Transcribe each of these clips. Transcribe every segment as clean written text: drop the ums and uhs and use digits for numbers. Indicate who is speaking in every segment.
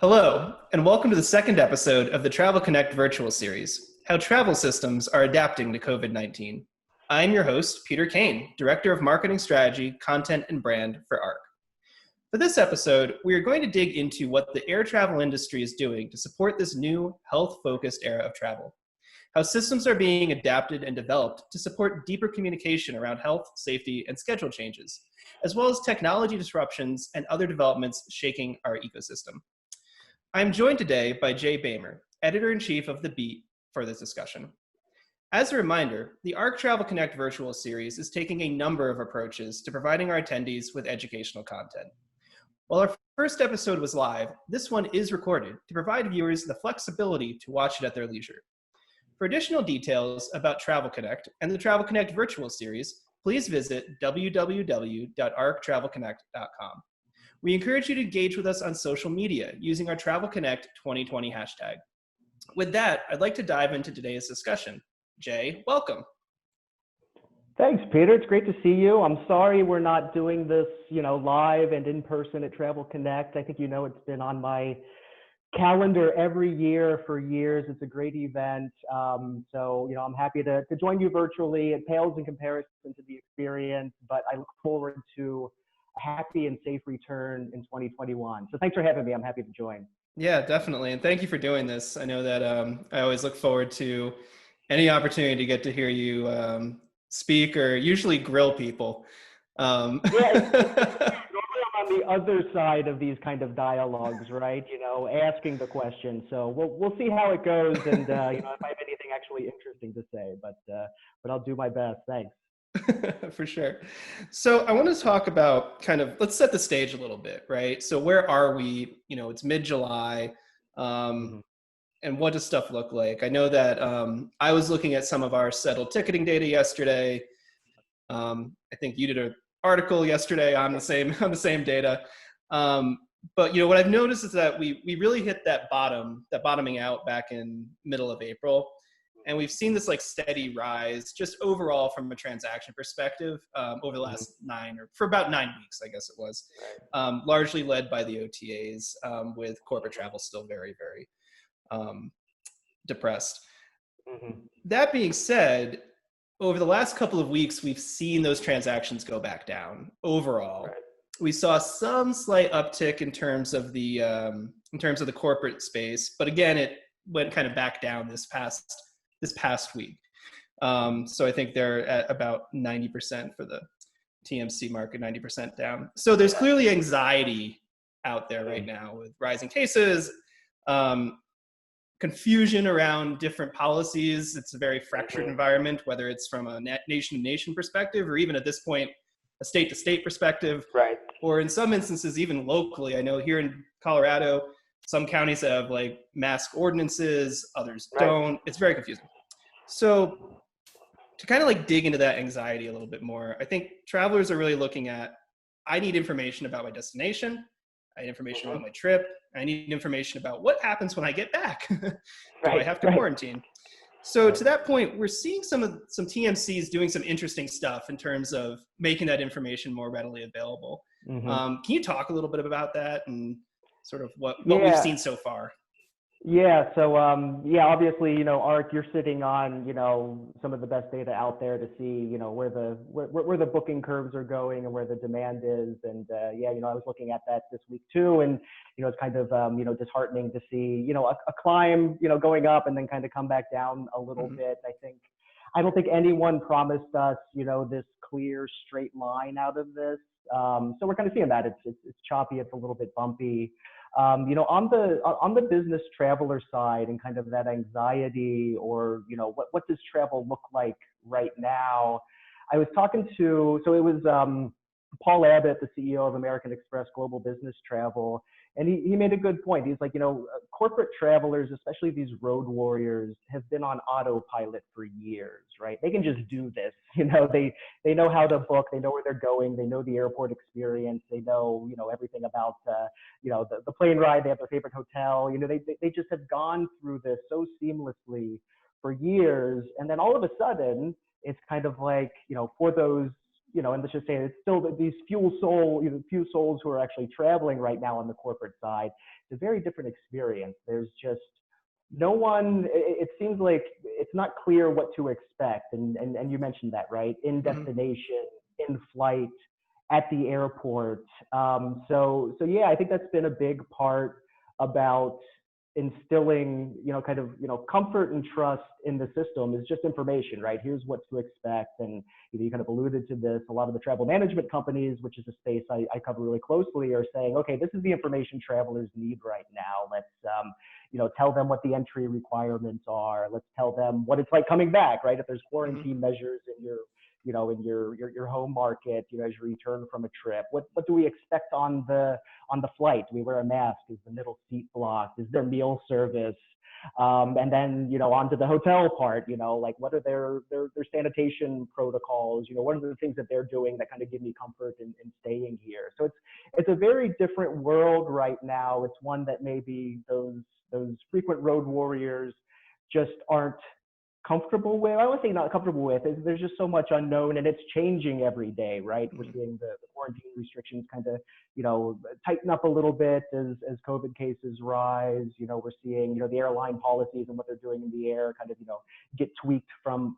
Speaker 1: Hello, and welcome to the second episode of the TravelConnect Virtual Series, How Travel Systems Are Adapting to COVID-19. I'm your host, Peter Kane, Director of Marketing Strategy, Content, and Brand for ARC. For this episode, we are going to dig into what the air travel industry is doing to support this new, health-focused era of travel, how systems are being adapted and developed to support deeper communication around health, safety, and schedule changes, as well as technology disruptions and other developments shaking our ecosystem. I'm joined today by Jay Boehmer, Editor-in-Chief of The Beat, for this discussion. As a reminder, the ARC TravelConnect Virtual Series is taking a number of approaches to providing our attendees with educational content. While our first episode was live, this one is recorded to provide viewers the flexibility to watch it at their leisure. For additional details about TravelConnect and the TravelConnect Virtual Series, please visit www.arctravelconnect.com. We encourage you to engage with us on social media using our TravelConnect 2020 hashtag. With that, I'd like to dive into today's discussion. Jay, welcome.
Speaker 2: Thanks, Peter. It's great to see you. I'm sorry we're not doing this, live and in person at TravelConnect. I think it's been on my calendar every year for years. It's a great event. I'm happy to join you virtually. It pales in comparison to the experience, but I look forward to a happy and safe return in 2021. So thanks for having me. I'm happy to join.
Speaker 1: Yeah, definitely. And thank you for doing this. I know that I always look forward to any opportunity to get to hear you speak or usually grill people.
Speaker 2: Normally I'm on the other side of these kind of dialogues, right? Asking the question. So we'll see how it goes, and if I have anything actually interesting to say, but I'll do my best. Thanks.
Speaker 1: For sure. So I want to talk about let's set the stage a little bit, right? So where are we? It's mid-July. And what does stuff look like? I know that I was looking at some of our settled ticketing data yesterday. I think you did an article yesterday on the same data. But what I've noticed is that we really hit that bottoming out back in middle of April. And we've seen this steady rise just overall from a transaction perspective over the last for about 9 weeks, I guess it was, largely led by the OTAs, with corporate travel still very, very depressed. That being said, over the last couple of weeks, we've seen those transactions go back down overall. We saw some slight uptick in terms of the corporate space, but again, it went kind of back down this past week. So I think they're at about 90% for the TMC market, 90% down. So there's clearly anxiety out there right now with rising cases, confusion around different policies. It's a very fractured environment, whether it's from a nation-to-nation perspective or even at this point, a state-to-state perspective, or in some instances, even locally. I know here in Colorado, some counties have mask ordinances, others don't. It's very confusing. So to kind of dig into that anxiety a little bit more, I think travelers are really looking at, I need information about my destination. I need information about my trip. I need information about what happens when I get back. Do I have to quarantine? So to that point, we're seeing some TMCs doing some interesting stuff in terms of making that information more readily available. Can you talk a little bit about that and sort of what we've seen so far?
Speaker 2: Yeah. So, obviously, ARC, you're sitting on, some of the best data out there to see, where the booking curves are going and where the demand is. And, I was looking at that this week too. And, it's kind of, disheartening to see, a climb, going up and then kind of come back down a little bit. I don't think anyone promised us, this clear straight line out of this. So we're kind of seeing that it's choppy. It's a little bit bumpy. On the business traveler side and kind of that anxiety or, what does travel look like right now? I was talking to, so it was Paul Abbott, the CEO of American Express Global Business Travel. And he made a good point. He's like, corporate travelers, especially these road warriors, have been on autopilot for years, right? They can just do this. They know how to book. They know where they're going. They know the airport experience. They know, everything about, the plane ride. They have their favorite hotel. They just have gone through this so seamlessly for years. And then all of a sudden, it's kind of like, for those and let's just say it's still these few souls who are actually traveling right now on the corporate side. It's a very different experience. There's just no one, it seems like it's not clear what to expect. And you mentioned that, right? In destination, in flight, at the airport. So yeah, I think that's been a big part about instilling, comfort and trust in the system is just information, right? Here's what to expect. And you kind of alluded to this. A lot of the travel management companies, which is a space I cover really closely, are saying, okay, this is the information travelers need right now. Let's, tell them what the entry requirements are. Let's tell them what it's like coming back, right? If there's quarantine measures in your in your home market, as you return from a trip, what do we expect on the flight? Do we wear a mask? Is the middle seat blocked? Is there meal service? And then, onto the hotel part, like what are their sanitation protocols? What are the things that they're doing that kind of give me comfort in staying here? So it's a very different world right now. It's one that maybe those frequent road warriors just aren't comfortable with. I would say not comfortable with. There's just so much unknown, and it's changing every day, right? We're seeing the quarantine restrictions kind of, tighten up a little bit as COVID cases rise. We're seeing, the airline policies and what they're doing in the air kind of, get tweaked from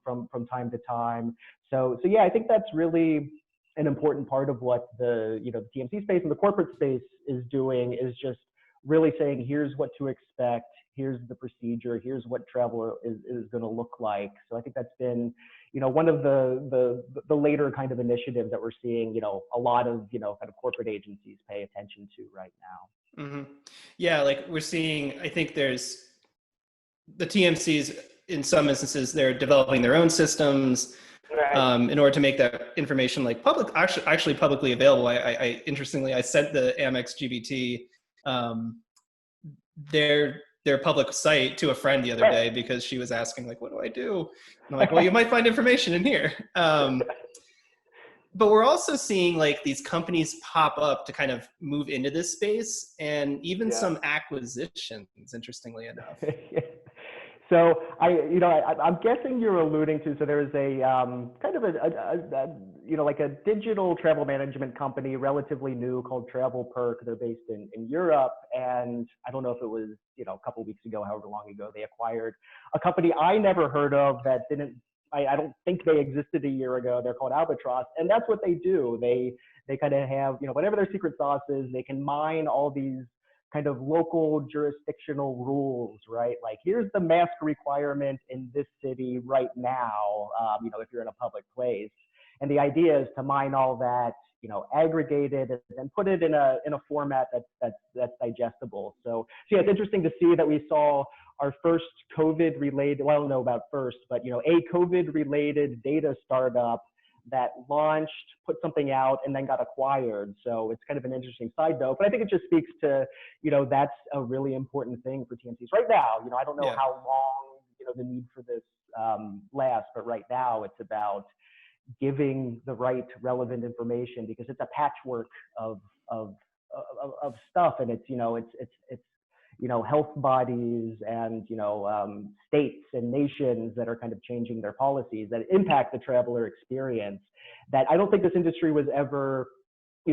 Speaker 2: time to time. So yeah, I think that's really an important part of what the TMC space and the corporate space is doing, is just really saying, here's what to expect. Here's the procedure. Here's what travel is going to look like. So I think that's been, one of the later kind of initiatives that we're seeing, a lot of, kind of corporate agencies pay attention to right now.
Speaker 1: Yeah, like we're seeing, I think there's the TMCs, in some instances, they're developing their own systems in order to make that information like actually publicly available. I interestingly, I sent the Amex GBT their public site to a friend the other day because she was asking, like, what do I do? And I'm like, well, you might find information in here. But we're also seeing like these companies pop up to kind of move into this space, and even some acquisitions, interestingly enough.
Speaker 2: So I'm guessing you're alluding to, so there's a kind of like a digital travel management company, relatively new, called Perk. They're based in Europe. And I don't know if it was, a couple of weeks ago, however long ago, they acquired a company I never heard of that I don't think they existed a year ago. They're called Albatross. And that's what they do. They kind of have, whatever their secret sauce is, they can mine all these kind of local jurisdictional rules, right? Like, here's the mask requirement in this city right now, if you're in a public place. And the idea is to mine all that, aggregate it and put it in a format that's digestible. So yeah, it's interesting to see that we saw our first COVID-related, well, I don't know about first, but a COVID-related data startup that launched, put something out, and then got acquired. So it's kind of an interesting side note, but I think it just speaks to, that's a really important thing for TMCs right now. I don't know how long, the need for this lasts, but right now it's about giving the right relevant information, because it's a patchwork of stuff, and it's health bodies and states and nations that are kind of changing their policies that impact the traveler experience, that I don't think this industry was ever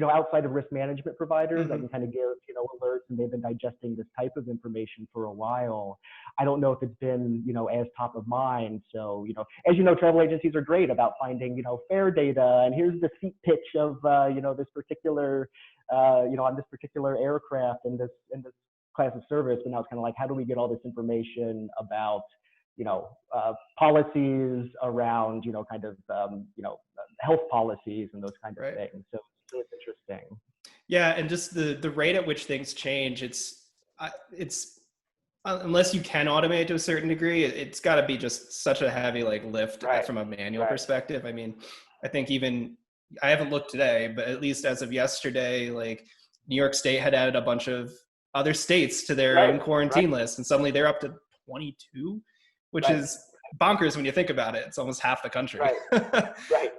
Speaker 2: outside of risk management providers that can kind of give alerts, and they've been digesting this type of information for a while. I don't know if it's been as top of mind. So as travel agencies are great about finding fare data, and here's the seat pitch of this particular on this particular aircraft and this class of service. And now it's kind of like, how do we get all this information about policies around health policies and those kinds of things. So it's interesting.
Speaker 1: Yeah, and just the rate at which things change, it's unless you can automate to a certain degree, it's got to be just such a heavy lift from a manual perspective. I mean, I think even, I haven't looked today, but at least as of yesterday, New York State had added a bunch of other states to their own quarantine list, and suddenly they're up to 22, which is bonkers when you think about it. It's almost half the country.
Speaker 2: Right.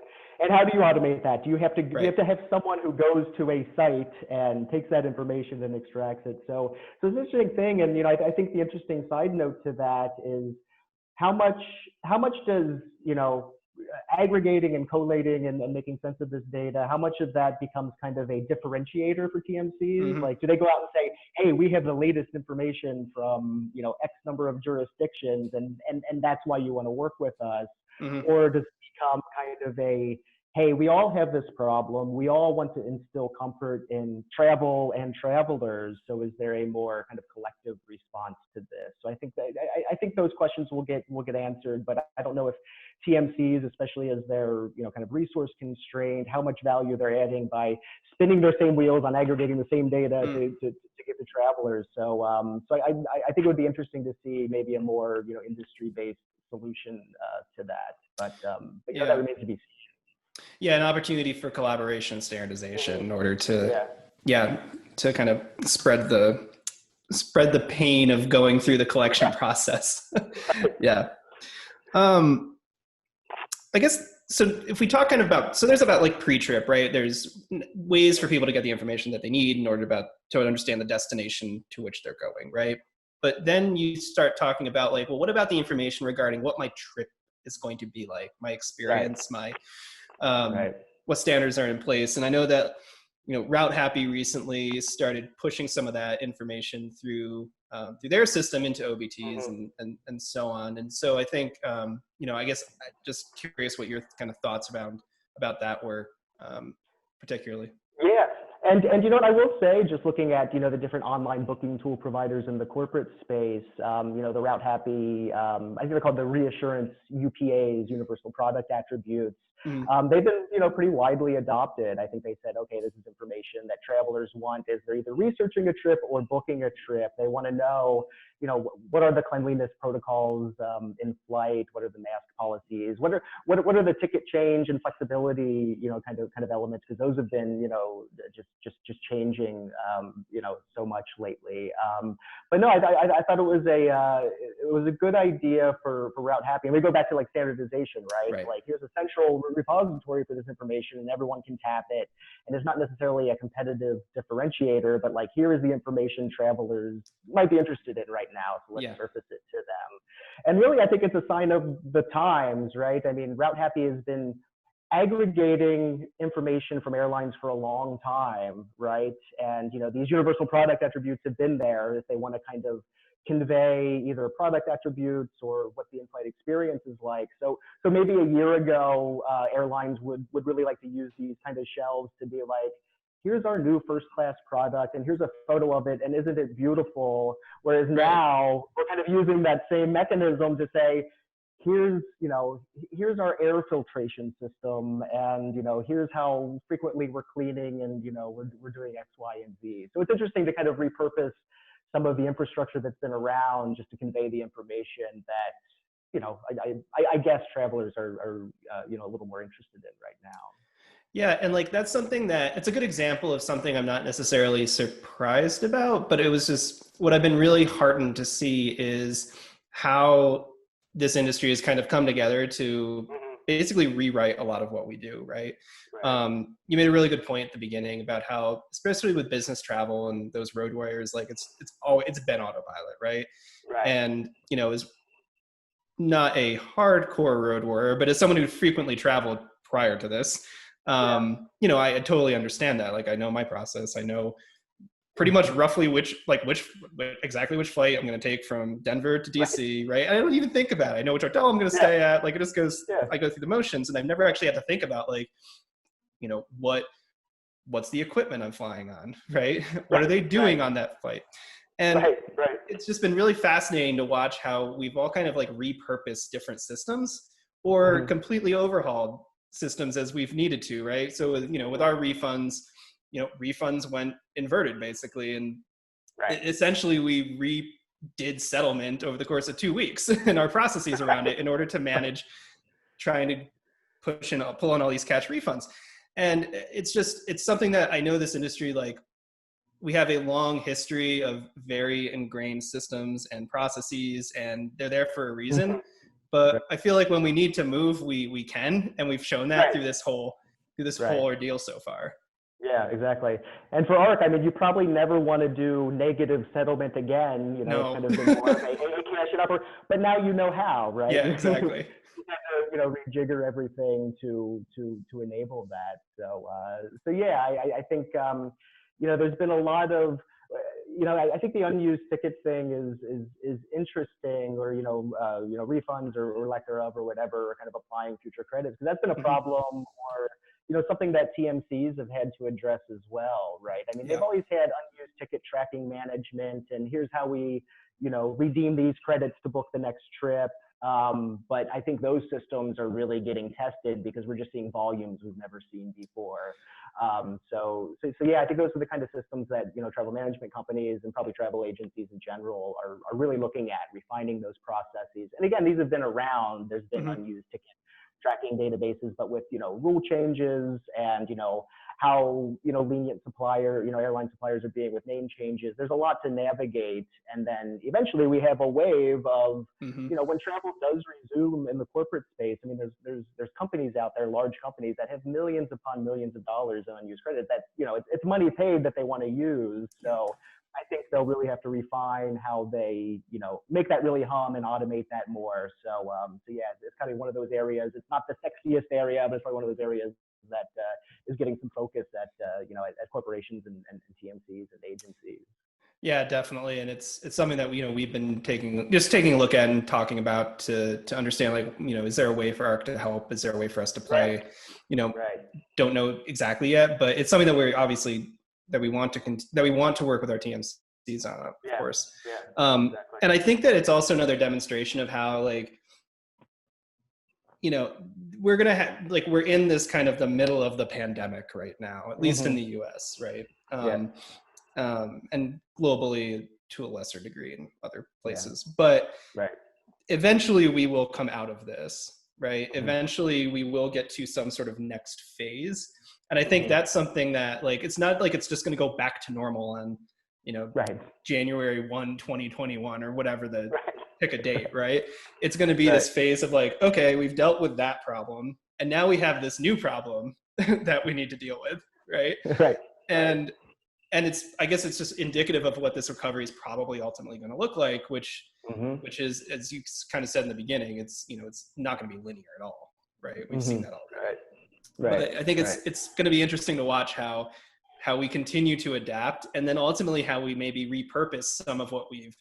Speaker 2: And how do you automate that? Do you have to have someone who goes to a site and takes that information and extracts it? So it's an interesting thing. And, I think the interesting side note to that is how much does, aggregating and collating and making sense of this data, how much of that becomes kind of a differentiator for TMCs? Like, do they go out and say, hey, we have the latest information from, X number of jurisdictions, and that's why you want to work with us? Or does it become kind of a, hey, we all have this problem. We all want to instill comfort in travel and travelers. So is there a more kind of collective response to this? So I think those questions will get answered, but I don't know if TMCs, especially as they're kind of resource constrained, how much value they're adding by spinning their same wheels on aggregating the same data to give to travelers. So I think it would be interesting to see maybe a more industry-based solution to that. But that remains to be seen.
Speaker 1: Yeah, an opportunity for collaboration and standardization in order to to kind of spread the pain of going through the collection process. I guess, so if we talk kind of about, so there's about like pre-trip, right? There's ways for people to get the information that they need in order to understand the destination to which they're going, right? But then you start talking about like, well, what about the information regarding what my trip is going to be like, my experience, what standards are in place. And I know that, Route Happy recently started pushing some of that information through their system into OBTs and so on. And so I think, I guess I'm just curious what your kind of thoughts about that were, particularly.
Speaker 2: Yeah. And what I will say, just looking at, the different online booking tool providers in the corporate space, the Route Happy, I think they're called the Reassurance UPAs, Universal Product Attributes. They've been, pretty widely adopted. I think they said, okay, this is information that travelers want as they're either researching a trip or booking a trip. They want to know, what are the cleanliness protocols in flight? What are the mask policies? What are the ticket change and flexibility, kind of elements? Because those have been, just changing, so much lately. But no, I thought it was a good idea for Route Happy. And we go back to like standardization, right? Like here's a central repository for this information, and everyone can tap it. And it's not necessarily a competitive differentiator, but like here is the information travelers might be interested in right now. So let's surface it to them. And really, I think it's a sign of the times, right? I mean, Route Happy has been aggregating information from airlines for a long time, right? And these universal product attributes have been there if they want to kind of convey either product attributes or what the in-flight experience is like. So maybe a year ago, airlines would really like to use these kind of shelves to be like, here's our new first-class product, and here's a photo of it, and isn't it beautiful? Whereas now we're kind of using that same mechanism to say, here's our air filtration system, and here's how frequently we're cleaning, and we're doing X, Y, and Z. So it's interesting to kind of repurpose some of the infrastructure that's been around just to convey the information that I guess travelers are a little more interested in right now.
Speaker 1: Yeah, and like that's something that it's a good example of something I'm not necessarily surprised about, but it was just what I've been really heartened to see is how this industry has kind of come together to basically rewrite a lot of what we do, right? You made a really good point at the beginning about how, especially with business travel and those road warriors, like it's been autopilot, right? And is not a hardcore road warrior, but as someone who frequently traveled prior to this, I totally understand that. Like I know my process. I know pretty much roughly exactly which flight I'm going to take from Denver to DC, right? I don't even think about it. I know which hotel I'm going to stay at. Like it just goes, I go through the motions, and I've never actually had to think about like, what's the equipment I'm flying on, right? What are they doing on that flight? And it's just been really fascinating to watch how we've all kind of like repurposed different systems or completely overhauled systems as we've needed to, right? So, with our refunds, refunds went inverted basically. And essentially we redid settlement over the course of 2 weeks and our processes around it in order to manage trying to pull in all these cash refunds. And it's something that I know this industry, like we have a long history of very ingrained systems and processes, and they're there for a reason. But I feel like when we need to move, we can, and we've shown that through this whole ordeal so far.
Speaker 2: Yeah, exactly. And for ARC, I mean, you probably never want to do negative settlement again.
Speaker 1: No.
Speaker 2: It's kind of been more of a, hey, cash it up, but now you know how, right?
Speaker 1: Yeah, exactly.
Speaker 2: rejigger everything to enable that. So yeah, I think there's been a lot of I think the unused ticket thing is interesting, or refunds or lack thereof or whatever, kind of applying future credits, because that's been a problem, or something that TMCs have had to address as well, right? I mean, they've always had unused ticket tracking management, and here's how we redeem these credits to book the next trip. But I think those systems are really getting tested because we're just seeing volumes we've never seen before. So yeah, I think those are the kind of systems that travel management companies and probably travel agencies in general are really looking at, refining those processes. And again, these have been around. There's been unused ticket tracking databases, but with rule changes and how lenient airline suppliers are being with name changes. There's a lot to navigate, and then eventually we have a wave of when travel does resume in the corporate space. I mean, there's companies out there, large companies that have millions upon millions of dollars in unused credit. That it's money paid that they want to use. So I think they'll really have to refine how they, make that really hum and automate that more. So yeah, it's kind of one of those areas. It's not the sexiest area, but it's probably one of those areas that is getting some focus at corporations and TMCs and agencies.
Speaker 1: Yeah, definitely, and it's something that we've been taking a look at and talking about to understand, like, is there a way for ARC to help? Is there a way for us to play? Don't know exactly yet, but it's something that we're obviously that we want to work with our TMCs on, of course. Exactly. And I think that it's also another demonstration of how, like, we're gonna have, like, we're in this kind of the middle of the pandemic right now, at least in the US, right? And globally to a lesser degree in other places. But eventually we will come out of this, right? Eventually we will get to some sort of next phase. And I think that's something that, like, it's not like it's just going to go back to normal on, January 1, 2021 or whatever pick a date, right? It's going to be this phase of, like, okay, we've dealt with that problem, and now we have this new problem that we need to deal with, right? And I guess it's just indicative of what this recovery is probably ultimately going to look like, which is, as you kind of said in the beginning, it's not going to be linear at all, right? We've seen that already. But I think it's going to be interesting to watch how we continue to adapt, and then ultimately how we maybe repurpose some of what we've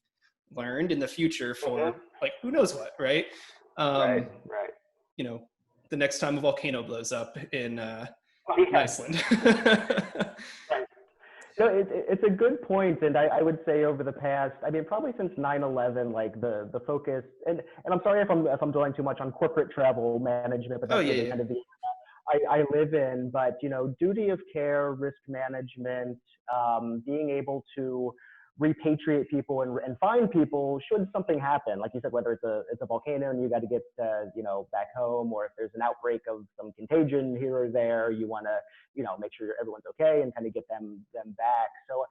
Speaker 1: learned in the future for like, who knows what, right? The next time a volcano blows up in Iceland.
Speaker 2: It's a good point, and I would say over the past, I mean, probably since 9/11, like the focus, and I'm sorry if I'm dwelling too much on corporate travel management, but that's kind of the I live in. But duty of care, risk management, being able to repatriate people and find people should something happen. Like you said, whether it's a volcano and you got to get back home, or if there's an outbreak of some contagion here or there, you want to make sure everyone's okay and kind of get them back. So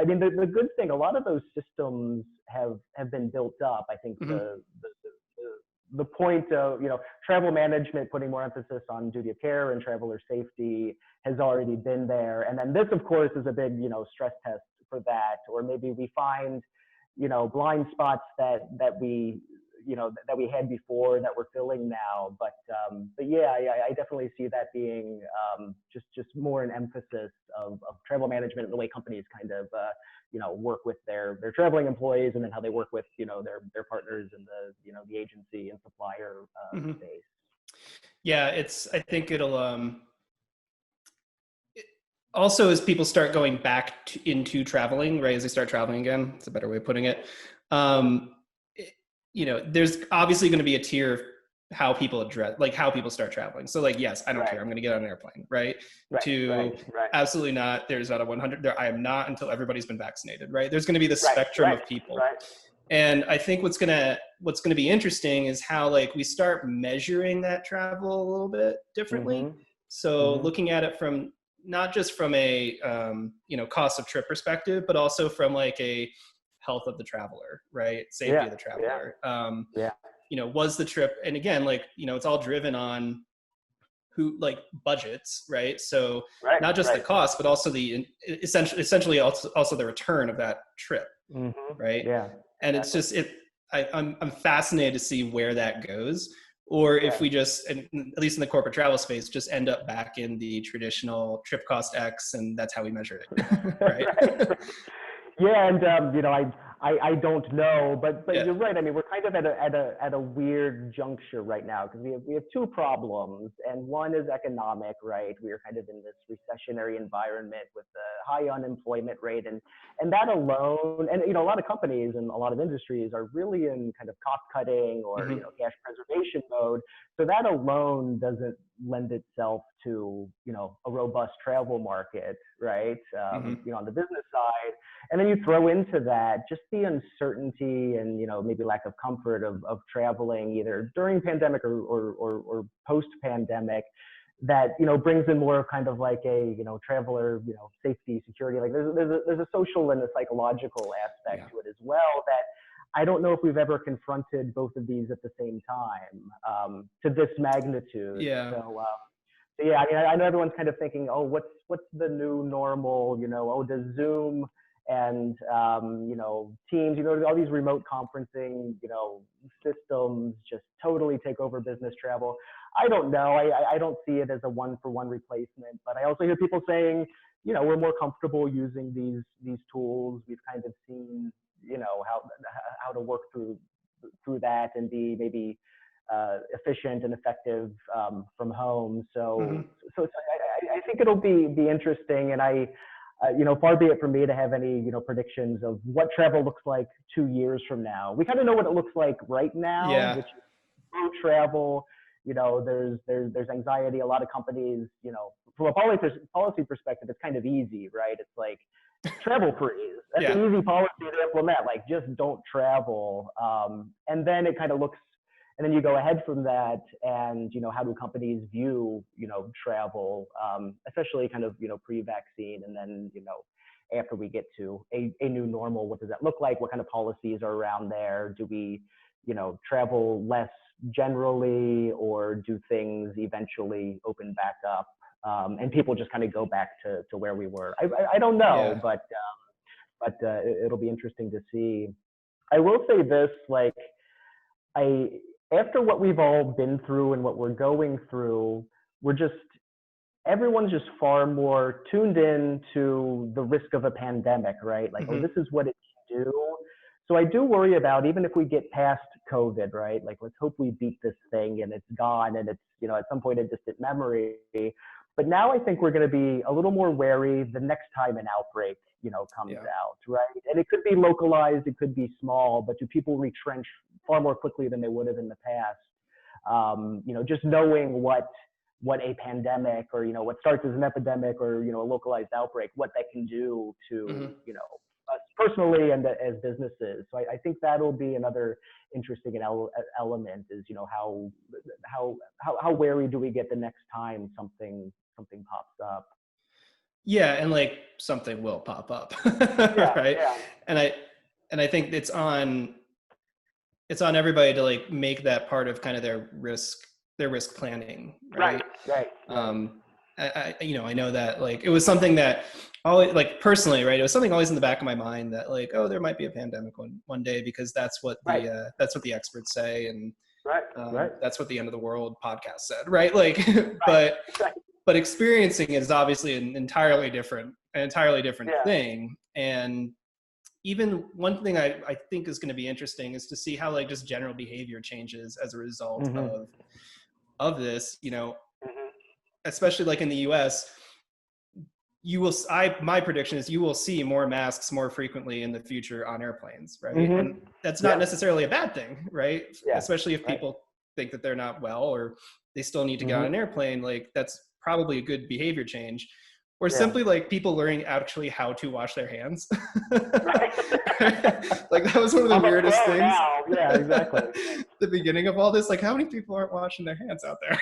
Speaker 2: I mean, the good thing, a lot of those systems have been built up. I think the point of travel management putting more emphasis on duty of care and traveler safety has already been there, and then this, of course, is a big stress test for that. Or maybe we find blind spots that we that we had before that we're filling now. But yeah, I definitely see that being just more an emphasis of travel management and the way companies kind of work with their traveling employees, and then how they work with their partners in the agency and supplier space.
Speaker 1: Yeah, I think it'll also, as people start going back into traveling, right, as they start traveling again, it's a better way of putting it, there's obviously going to be a tier of how people how people start traveling. So, like, yes, I don't care, I'm going to get on an airplane, right? Absolutely not, there's not a 100, I am not until everybody's been vaccinated, right? There's going to be the spectrum of people. And I think what's going to be interesting is how, like, we start measuring that travel a little bit differently. So looking at it from not just from a cost of trip perspective, but also from, like, a health of the traveler, right? Safety of the traveler. Was the trip, and again, like, it's all driven on who, like, budgets, right? So not just the cost, but also the essentially also the return of that trip, right? And it's just I'm fascinated to see where that goes. or if we just, and at least in the corporate travel space, just end up back in the traditional trip cost X, and that's how we measure it, right?
Speaker 2: Right. Yeah, and I don't know, but
Speaker 1: Yeah.
Speaker 2: you're right. I mean, we're kind of at a weird juncture right now because we have two problems, and one is economic, right? We are kind of in this recessionary environment with a high unemployment rate, and that alone, and a lot of companies and a lot of industries are really in kind of cost cutting or cash preservation mode. So that alone doesn't lend itself to a robust travel market, right? On the business side. And then you throw into that just the uncertainty and maybe lack of comfort of traveling either during pandemic or post pandemic, that brings in more of kind of like a traveler safety, security. Like there's a social and a psychological aspect to it as well that I don't know if we've ever confronted both of these at the same time to this magnitude.
Speaker 1: Yeah.
Speaker 2: So yeah, I mean, I know everyone's kind of thinking, oh, what's the new normal? Oh, does Zoom and Teams, all these remote conferencing, systems just totally take over business travel? I don't know. I don't see it as a one-for-one replacement, but I also hear people saying, we're more comfortable using these tools. We've kind of seen, how to work through that and be maybe efficient and effective from home. So I think it'll be interesting, and far be it from me to have any predictions of what travel looks like 2 years from now. We kind of know what it looks like right now, which is no travel. There's anxiety. A lot of companies, from a policy perspective, it's kind of easy, right? It's like travel freeze. That's an easy policy to implement. Like, just don't travel. And then it kind of looks, and then you go ahead from that, and how do companies view travel, especially kind of pre-vaccine, and then after we get to a new normal, what does that look like? What kind of policies are around there? Do we travel less generally, or do things eventually open back up, and people just kind of go back to where we were? I don't know, but it'll be interesting to see. I will say this, like, after what we've all been through and what we're going through, everyone's just far more tuned in to the risk of a pandemic, right? Like, oh, this is what it can do. So I do worry about, even if we get past COVID, right? Like, let's hope we beat this thing and it's gone and it's, at some point a distant memory. But now I think we're going to be a little more wary the next time an outbreak, comes out, right? And it could be localized, it could be small, but do people retrench far more quickly than they would have in the past? Just knowing what a pandemic, or what starts as an epidemic, or a localized outbreak, what that can do to us personally and as businesses. So I think that'll be another interesting element, is how wary do we get the next time something pops up.
Speaker 1: Yeah, and like something will pop up, right? Yeah. And I think it's on everybody to like make that part of kind of their risk planning, right?
Speaker 2: Right.
Speaker 1: I know that, like, it was something that always, like, personally, right, it was something always in the back of my mind that, like, oh, there might be a pandemic one day, because that's what the experts say, and that's what the End of the World podcast said, right? Like, but experiencing it is obviously an entirely different thing. And even one thing I think is going to be interesting is to see how, like, just general behavior changes as a result of this, especially like in the US. My prediction is you will see more masks more frequently in the future on airplanes, right? And that's not necessarily a bad thing, right? Especially if people think that they're not well, or they still need to get on an airplane. Like, that's probably a good behavior change. Or simply, like, people learning actually how to wash their hands. Like, that was one of the weirdest things.
Speaker 2: Now. Yeah, exactly.
Speaker 1: The beginning of all this, like, how many people aren't washing their hands out there?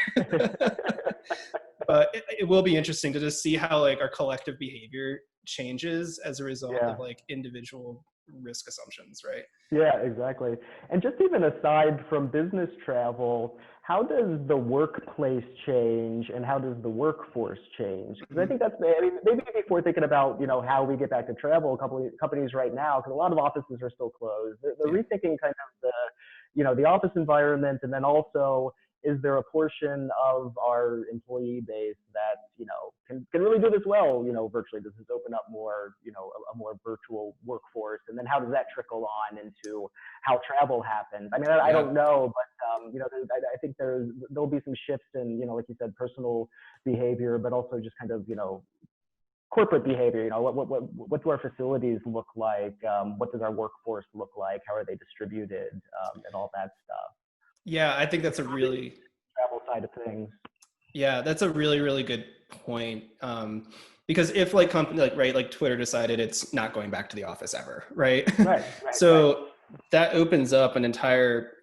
Speaker 1: But it will be interesting to just see how, like, our collective behavior changes as a result of, like, individual risk assumptions, right?
Speaker 2: Yeah, exactly. And just even aside from business travel, how does the workplace change, and how does the workforce change? Because I think that's, maybe before thinking about, how we get back to travel, companies right now, because a lot of offices are still closed, they're rethinking kind of the office environment, and then also, is there a portion of our employee base that, can really do this well, virtually? Does this open up more, a more virtual workforce? And then how does that trickle on into how travel happens? I mean, I don't know, but, I think there'll be some shifts in, like you said, personal behavior, but also just kind of, corporate behavior. What do our facilities look like? What does our workforce look like? How are they distributed? And all that stuff.
Speaker 1: Yeah, I think that's a really
Speaker 2: travel side of things.
Speaker 1: Yeah, that's a really, really good point. Because if like company like Twitter decided it's not going back to the office ever, right?
Speaker 2: Right.
Speaker 1: So that opens up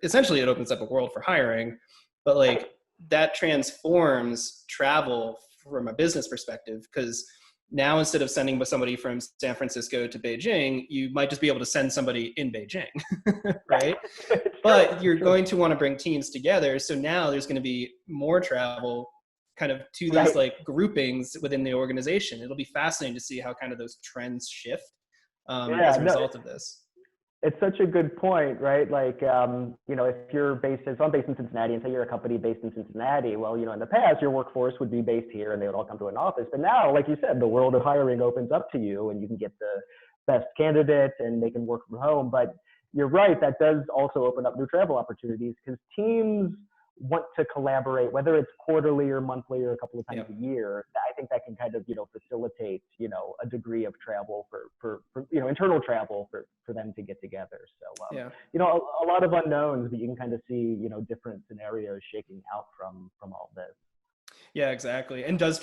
Speaker 1: essentially it opens up a world for hiring, but like that transforms travel from a business perspective, because now instead of sending somebody from San Francisco to Beijing, you might just be able to send somebody in Beijing, right? But you're going to want to bring teams together. So now there's going to be more travel kind of to these like groupings within the organization. It'll be fascinating to see how kind of those trends shift as a result of this.
Speaker 2: It's such a good point, right? Like, if you're so I'm based in Cincinnati, and say you're a company based in Cincinnati, well, in the past, your workforce would be based here and they would all come to an office. But now, like you said, the world of hiring opens up to you and you can get the best candidate and they can work from home. But you're right, that does also open up new travel opportunities, because teams want to collaborate, whether it's quarterly or monthly or a couple of times a year. I think that can kind of, facilitate, a degree of travel for internal travel for them to get together. So, a lot of unknowns, but you can kind of see, different scenarios shaking out from all this.
Speaker 1: Yeah, exactly. And does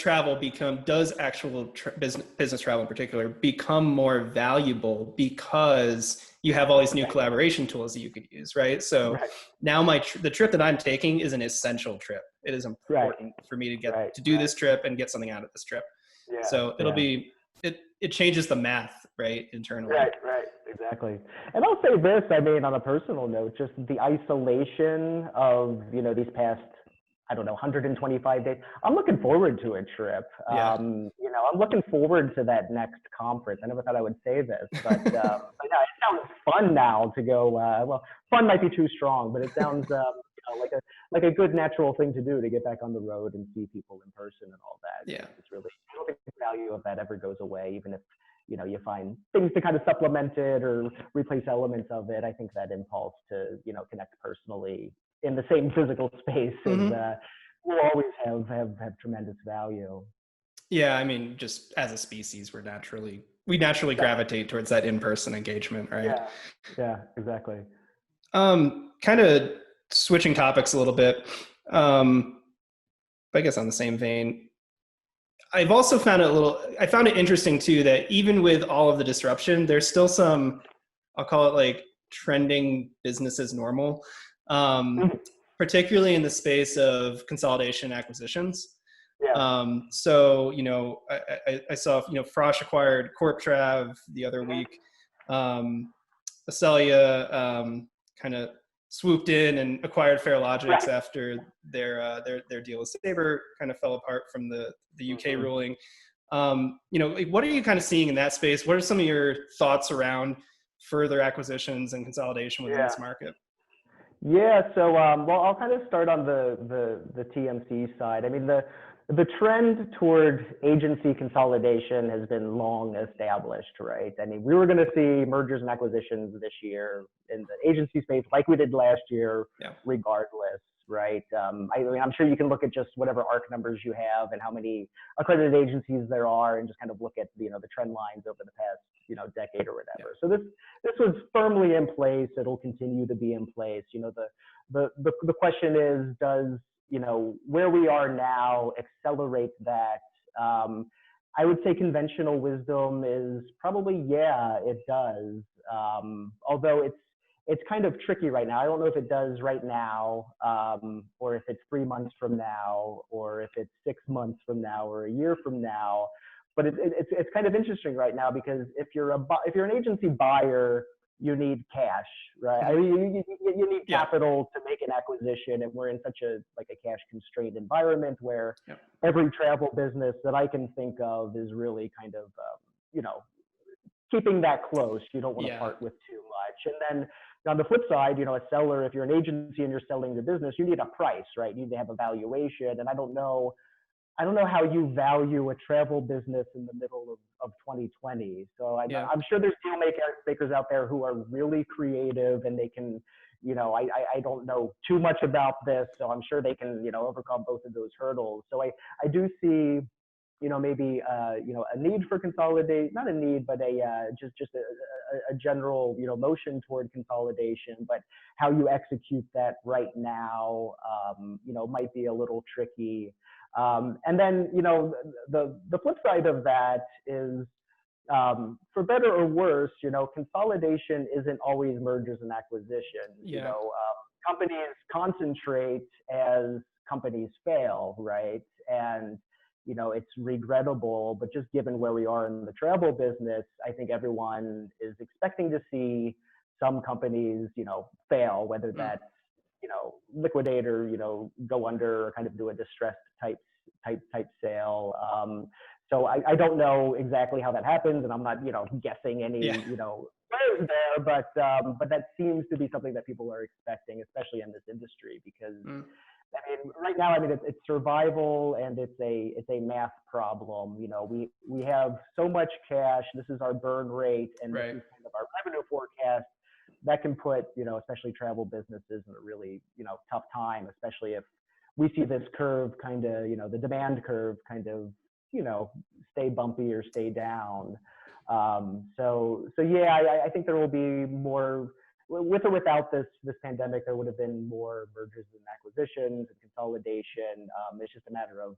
Speaker 1: actual business travel in particular become more valuable because you have all these new collaboration tools that you could use, right? So now the trip that I'm taking is an essential trip. It is important for me to get to do this trip and get something out of this trip. Yeah, so it'll be, it changes the math, right, internally.
Speaker 2: Right, exactly. And I'll say this, I mean, on a personal note, just the isolation of, these past 125 days. I'm looking forward to a trip.
Speaker 1: Yeah.
Speaker 2: I'm looking forward to that next conference. I never thought I would say this, but it sounds fun now to go. Well, fun might be too strong, but it sounds like a good natural thing to do, to get back on the road and see people in person and all that.
Speaker 1: Yeah.
Speaker 2: It's really, I don't think the value of that ever goes away, even if you find things to kind of supplement it or replace elements of it. I think that impulse to connect personally in the same physical space will always have tremendous value.
Speaker 1: Yeah, I mean, just as a species, we naturally gravitate towards that in-person engagement, right?
Speaker 2: Yeah, exactly.
Speaker 1: Kind of switching topics a little bit, I guess on the same vein, I've also found I found it interesting too, that even with all of the disruption, there's still some, I'll call it like trending business as normal. Particularly in the space of consolidation acquisitions. Yeah. So, I saw, Frosch acquired CorpTrav the other week. Acelia kind of swooped in and acquired Farelogix after their deal with Sabre kind of fell apart from the UK ruling. What are you kind of seeing in that space? What are some of your thoughts around further acquisitions and consolidation within this market?
Speaker 2: Yeah, so I'll kind of start on the TMC side. I mean, the trend toward agency consolidation has been long established, right? I mean, we were going to see mergers and acquisitions this year in the agency space, like we did last year, regardless, right? I'm sure you can look at just whatever ARC numbers you have and how many accredited agencies there are, and just kind of look at the trend lines over the past decade or whatever. So this was firmly in place. It'll continue to be in place. The question is, does where we are now accelerate that? I would say conventional wisdom is probably it does. Although it's kind of tricky right now. I don't know if it does right now, or if it's 3 months from now, or if it's 6 months from now, or a year from now. But it's kind of interesting right now, because if you're an agency buyer, you need cash, right? I mean, you need capital to make an acquisition, and we're in such a cash constrained environment where every travel business that I can think of is really kind of keeping that close. You don't want to part with too much. And then On the flip side, a seller, if you're an agency and you're selling your business, you need a price, right? You need to have a valuation. And I don't know how you value a travel business in the middle of 2020. So
Speaker 1: Yeah.
Speaker 2: I'm sure there's deal makers out there who are really creative, and they can, I don't know too much about this, so I'm sure they can, overcome both of those hurdles. So I do see, maybe, a need for consolidate, not a need, but just a general, motion toward consolidation, but how you execute that right now, might be a little tricky. And then, the flip side of that is, for better or worse, consolidation isn't always mergers and acquisitions.
Speaker 1: Yeah.
Speaker 2: Companies concentrate as companies fail, right? And it's regrettable, but just given where we are in the travel business, I think everyone is expecting to see some companies, fail, whether that's, liquidate or, go under, or kind of do a distressed type sale. So I don't know exactly how that happens, and I'm not, guessing any, players there, but that seems to be something that people are expecting, especially in this industry, because right now, it's survival, and it's a math problem. We have so much cash. This is our burn rate, and this is kind of our revenue forecast. That can put, especially travel businesses in a really, tough time, especially if we see this curve kind of, the demand curve kind of, stay bumpy or stay down. So yeah, I think there will be more, with or without this pandemic, there would have been more mergers and acquisitions and consolidation. It's just a matter of,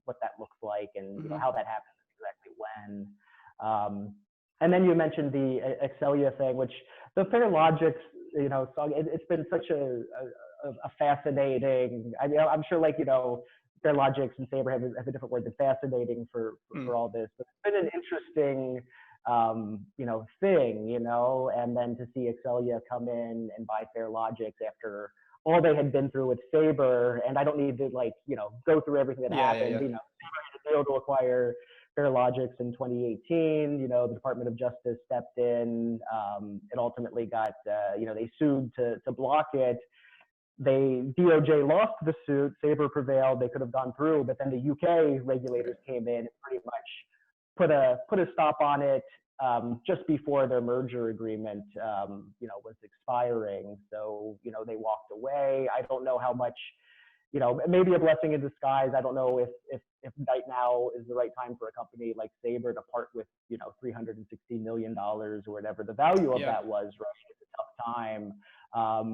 Speaker 2: what that looks like, and how that happens, exactly when. And then you mentioned the Excelia thing, which the Farelogix, song, it's been such a fascinating, I'm sure, like, Farelogix and Sabre have a different word than fascinating for all this, but it's been an interesting, thing, and then to see Excelia come in and buy Farelogix after all they had been through with Sabre. And I don't need to, like, go through everything that happened. Sabre had a deal to acquire Farelogix in 2018. The Department of Justice stepped in. It ultimately got, they sued to block it. DOJ lost the suit. Sabre prevailed. They could have gone through, but then the UK regulators came in and pretty much put a stop on it just before their merger agreement, was expiring. So, they walked away. I don't know how much, maybe a blessing in disguise. I don't know if right now is the right time for a company like Sabre to part with, $360 million or whatever the value of that was, right? It's a tough time.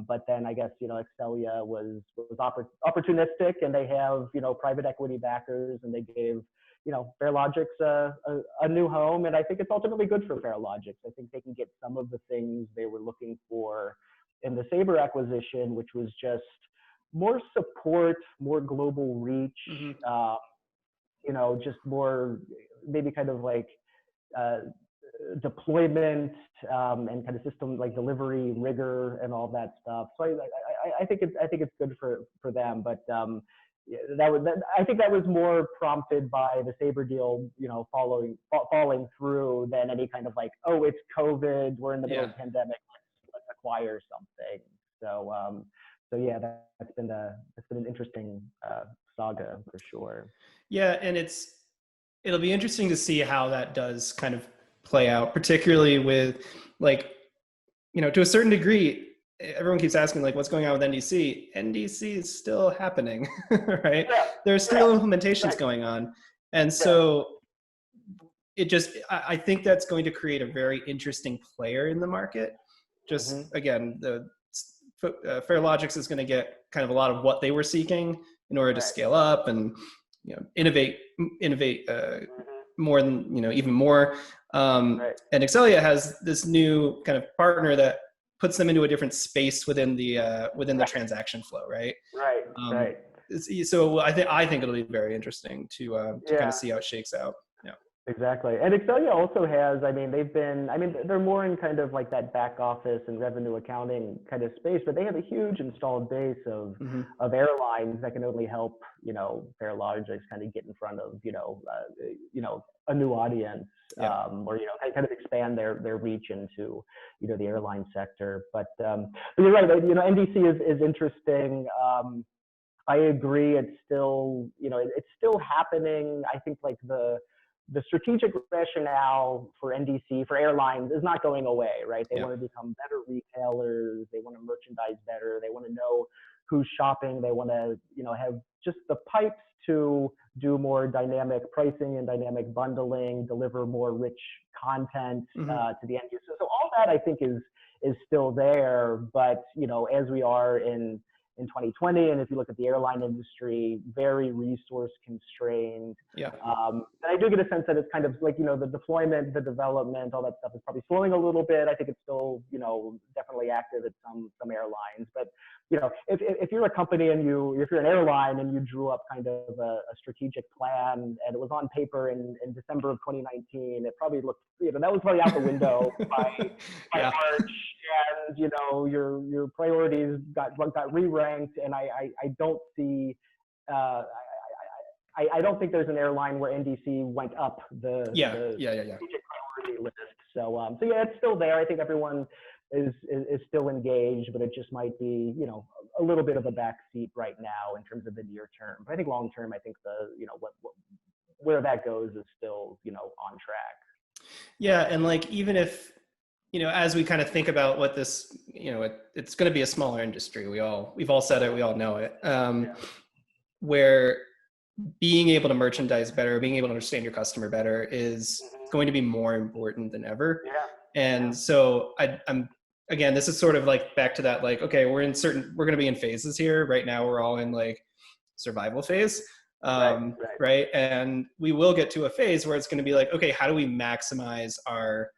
Speaker 2: But then I guess, Excelia was opportunistic, and they have, private equity backers, and they gave, Farelogix a new home. And I think it's ultimately good for Farelogix. I think they can get some of the things they were looking for in the Sabre acquisition, which was just more support, more global reach, just more maybe kind of like deployment and kind of system like delivery rigor and all that stuff. So I think it's good for them, but I think that was more prompted by the Sabre deal, falling through, than any kind of like, oh, it's COVID, we're in the middle of a pandemic, let's acquire something. So yeah, that's been an interesting saga for sure.
Speaker 1: Yeah, and it'll be interesting to see how that does kind of play out, particularly with, like, to a certain degree, everyone keeps asking, like, what's going on with NDC? NDC is still happening, right? There's still implementations going on. And so I think that's going to create a very interesting player in the market. Just again, the Farelogix is going to get kind of a lot of what they were seeking in order to scale up and innovate more than even more. And Excelia has this new kind of partner that puts them into a different space within the transaction flow, right? So I think it'll be very interesting to kind of see how it shakes out.
Speaker 2: Exactly. And Excelia also has, I mean, they're more in kind of like that back office and revenue accounting kind of space, but they have a huge installed base
Speaker 1: Mm-hmm.
Speaker 2: of airlines that can only help, Farelogix kind of get in front of, a new audience,
Speaker 1: Yeah.
Speaker 2: or, kind of expand their reach into, the airline sector. But you're right, NDC is interesting. I agree. It's still, it's still happening. I think like the strategic rationale for NDC, for airlines, is not going away, right? They want to become better retailers. They want to merchandise better. They want to know who's shopping. They want to, have just the pipes to do more dynamic pricing and dynamic bundling, deliver more rich content to the end user. So all that I think is still there, but as we are in 2020, and if you look at the airline industry, very resource constrained.
Speaker 1: Yeah.
Speaker 2: And I do get a sense that it's kind of like, the deployment, the development, all that stuff is probably slowing a little bit. I think it's still, definitely active at some airlines. But, if you're a company and if you're an airline and you drew up kind of a strategic plan and it was on paper in December of 2019, it probably looked, that was probably out the window by March. And your priorities got re-ranked, and I don't see I don't think there's an airline where NDC went up the strategic priority list. So yeah, it's still there. I think everyone is still engaged, but it just might be a little bit of a backseat right now in terms of the near term. But I think long term, I think where that goes is still on track.
Speaker 1: Yeah, and like even if as we kind of think about what this, it's going to be a smaller industry. We've all said it, we all know it. Where being able to merchandise better, being able to understand your customer better is going to be more important than ever.
Speaker 2: Yeah.
Speaker 1: And so I'm again, this is sort of like back to that, like, okay, we're going to be in phases here. Right now, we're all in like survival phase. Right. And we will get to a phase where it's going to be like, okay, how do we maximize our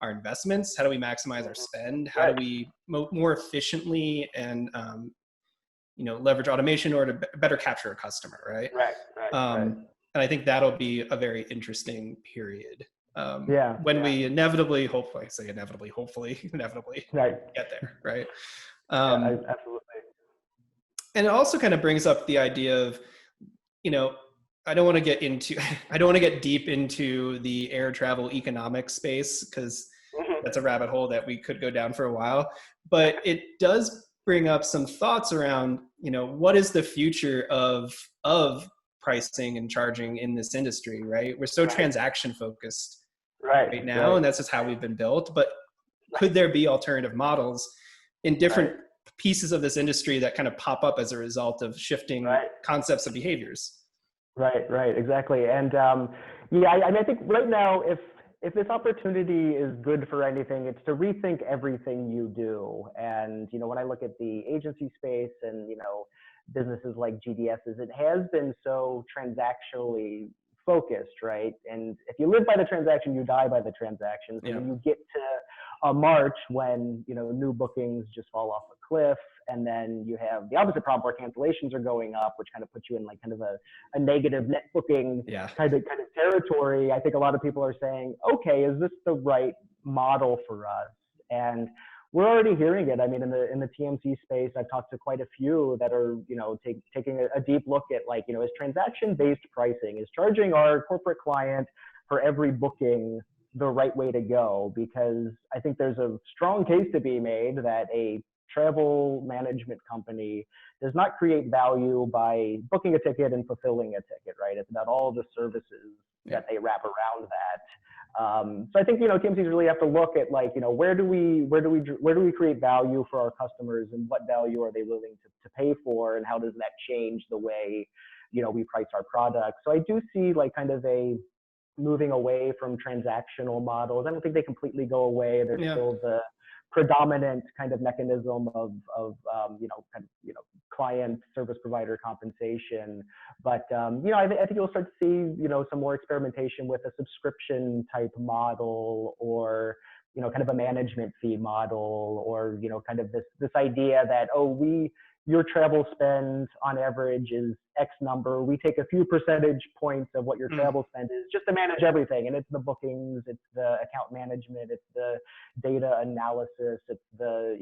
Speaker 1: investments? How do we maximize our spend? How do we more efficiently and leverage automation or to better capture a customer, right? And I think that'll be a very interesting period. When we inevitably, hopefully get there, right?
Speaker 2: Absolutely.
Speaker 1: And it also kind of brings up the idea of, I don't want to get deep into the air travel economic space, because that's a rabbit hole that we could go down for a while. But it does bring up some thoughts around, what is the future of pricing and charging in this industry, right? We're so transaction focused right now, and that's just how we've been built. But could there be alternative models in different pieces of this industry that kind of pop up as a result of shifting concepts and behaviors?
Speaker 2: Right, exactly. And I think right now, if this opportunity is good for anything, it's to rethink everything you do. And when I look at the agency space and businesses like GDSs, it has been so transactionally focused, right? And if you live by the transaction, you die by the transaction. So when you get to a March when new bookings just fall off a cliff, and then you have the opposite problem where cancellations are going up, which kind of puts you in like kind of a negative net booking kind of territory. I think a lot of people are saying, okay, is this the right model for us? And we're already hearing it. I mean, in the TMC space, I've talked to quite a few that are, taking a deep look at like, is transaction-based pricing, is charging our corporate client for every booking the right way to go? Because I think there's a strong case to be made that a travel management company does not create value by booking a ticket and fulfilling a ticket, right? It's about all the services that they wrap around that. So I think TMCs really have to look at like where do we create value for our customers, and what value are they willing to pay for, and how does that change the way we price our products? So I do see like kind of a moving away from transactional models. I don't think they completely go away. There's still the predominant kind of mechanism of client service provider compensation, but I think you'll start to see some more experimentation with a subscription type model, or kind of a management fee model, or kind of this idea that we your travel spend on average is X number. We take a few percentage points of what your travel spend is just to manage everything. And it's the bookings, it's the account management, it's the data analysis, it's the,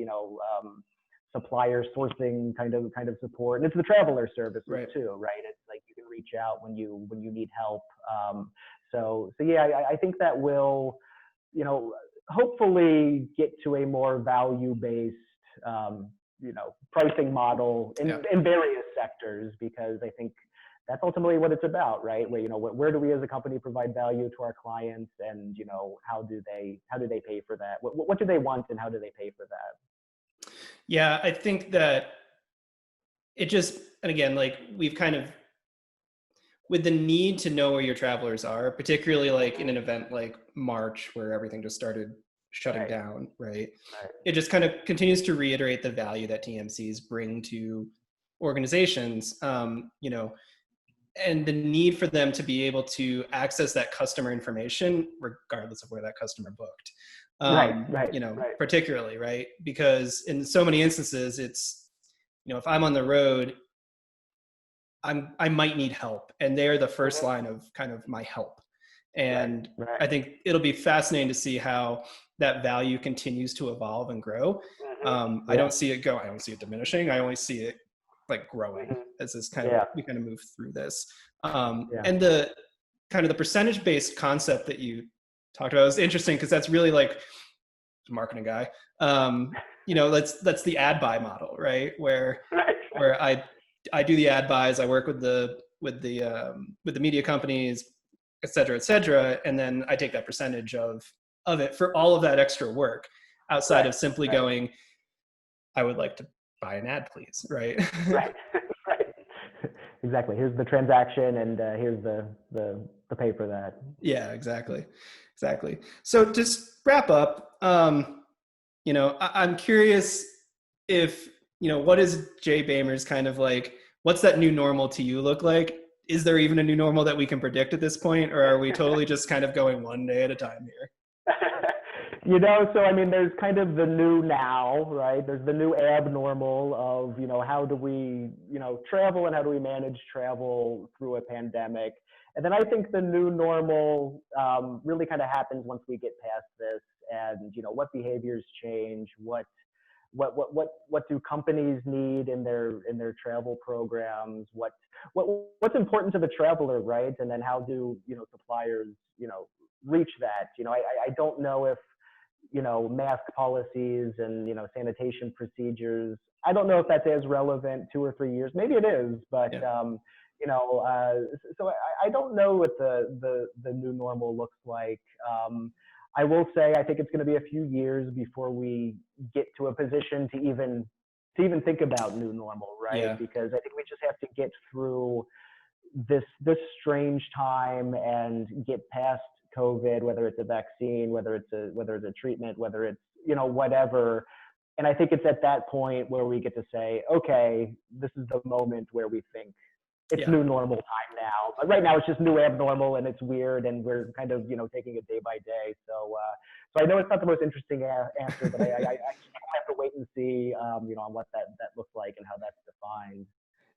Speaker 2: supplier sourcing kind of support. And it's the traveler services too, right? It's like you can reach out when you need help. So yeah, I think that will, hopefully get to a more value-based, pricing model in various sectors, because I think that's ultimately what it's about, right? Where do we as a company provide value to our clients, and how do they pay for that? What do they want, and how do they pay for that?
Speaker 1: Yeah, I think that it just, and again, like we've kind of, with the need to know where your travelers are, particularly like in an event like March where everything just started shutting down, right? It just kind of continues to reiterate the value that TMCs bring to organizations, and the need for them to be able to access that customer information regardless of where that customer booked. Particularly, right? Because in so many instances, it's, if I'm on the road, I might need help, and they're the first line of kind of my help. And I think it'll be fascinating to see how that value continues to evolve and grow. I don't see it I don't see it diminishing. I only see it like growing as this kind of, we kind of move through this. And the kind of the percentage-based concept that you talked about was interesting, because that's really like a marketing guy. That's the ad buy model, right? Where I do the ad buys, I work with the media companies, et cetera, and then I take that percentage of it for all of that extra work outside of simply going, I would like to buy an ad, please, right?
Speaker 2: Right. Exactly. Here's the transaction, and here's the pay for that.
Speaker 1: Yeah, exactly. So just wrap up, I'm curious if, what is Jay Boehmer's kind of like, what's that new normal to you look like? Is there even a new normal that we can predict at this point, or are we totally just kind of going one day at a time here?
Speaker 2: So I mean, there's kind of the new now, right? There's the new abnormal of, how do we, travel, and how do we manage travel through a pandemic? And then I think the new normal really kind of happens once we get past this, and, what behaviors change, what do companies need in their travel programs? What's important to the traveler, right? And then how do suppliers reach that? I don't know if mask policies and sanitation procedures. I don't know if that's as relevant 2 or 3 years. Maybe it is, but so I don't know what the new normal looks like. I will say I think it's going to be a few years before we get to a position to even think about new normal, right?
Speaker 1: Yeah.
Speaker 2: Because I think we just have to get through this strange time and get past COVID, whether it's a vaccine, whether it's a treatment, whether it's whatever. And I think it's at that point where we get to say, okay, this is the moment where we think it's new normal time now. But right now it's just new abnormal, and it's weird, and we're kind of taking it day by day. So I know it's not the most interesting answer, but I have to wait and see on what that looks like and how that's defined.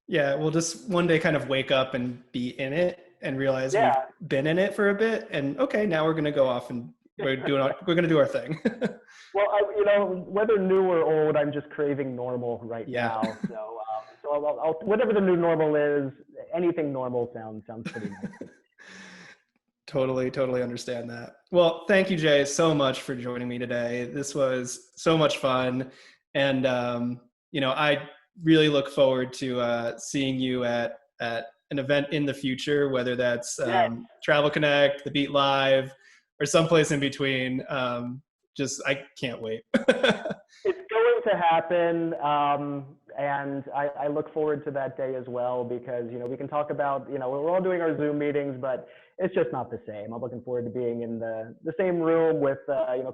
Speaker 1: Yeah, we'll just one day kind of wake up and be in it and realize we've been in it for a bit, and okay, now we're going to go off and we're going to do our thing.
Speaker 2: Well, whether new or old, I'm just craving normal right now. So I'll whatever the new normal is, anything normal sounds pretty nice.
Speaker 1: Totally understand that. Well, thank you, Jay, so much for joining me today. This was so much fun, and I really look forward to seeing you at an event in the future, whether that's TravelConnect, the Beat Live, or someplace in between. I can't wait.
Speaker 2: It's going to happen, and I look forward to that day as well, because we can talk about we're all doing our Zoom meetings, but it's just not the same. I'm looking forward to being in the same room with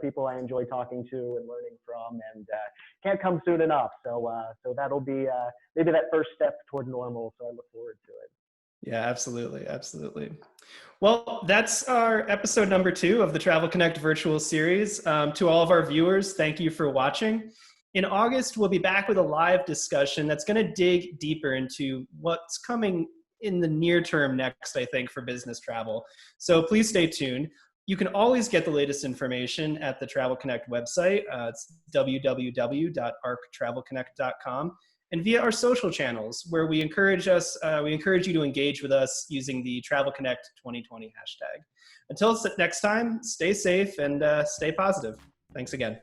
Speaker 2: people I enjoy talking to and learning from, and can't come soon enough. So that'll be maybe that first step toward normal. So I look forward to it.
Speaker 1: Yeah, absolutely. Well, that's our episode number 2 of the TravelConnect Virtual Series. To all of our viewers, thank you for watching. In August, we'll be back with a live discussion that's going to dig deeper into what's coming in the near term next, I think, for business travel. So please stay tuned. You can always get the latest information at the Travel Connect website. It's www.arctravelconnect.com, and via our social channels, where we encourage you to engage with us using the Travel Connect 2020 hashtag. Until next time, stay safe and stay positive. Thanks again.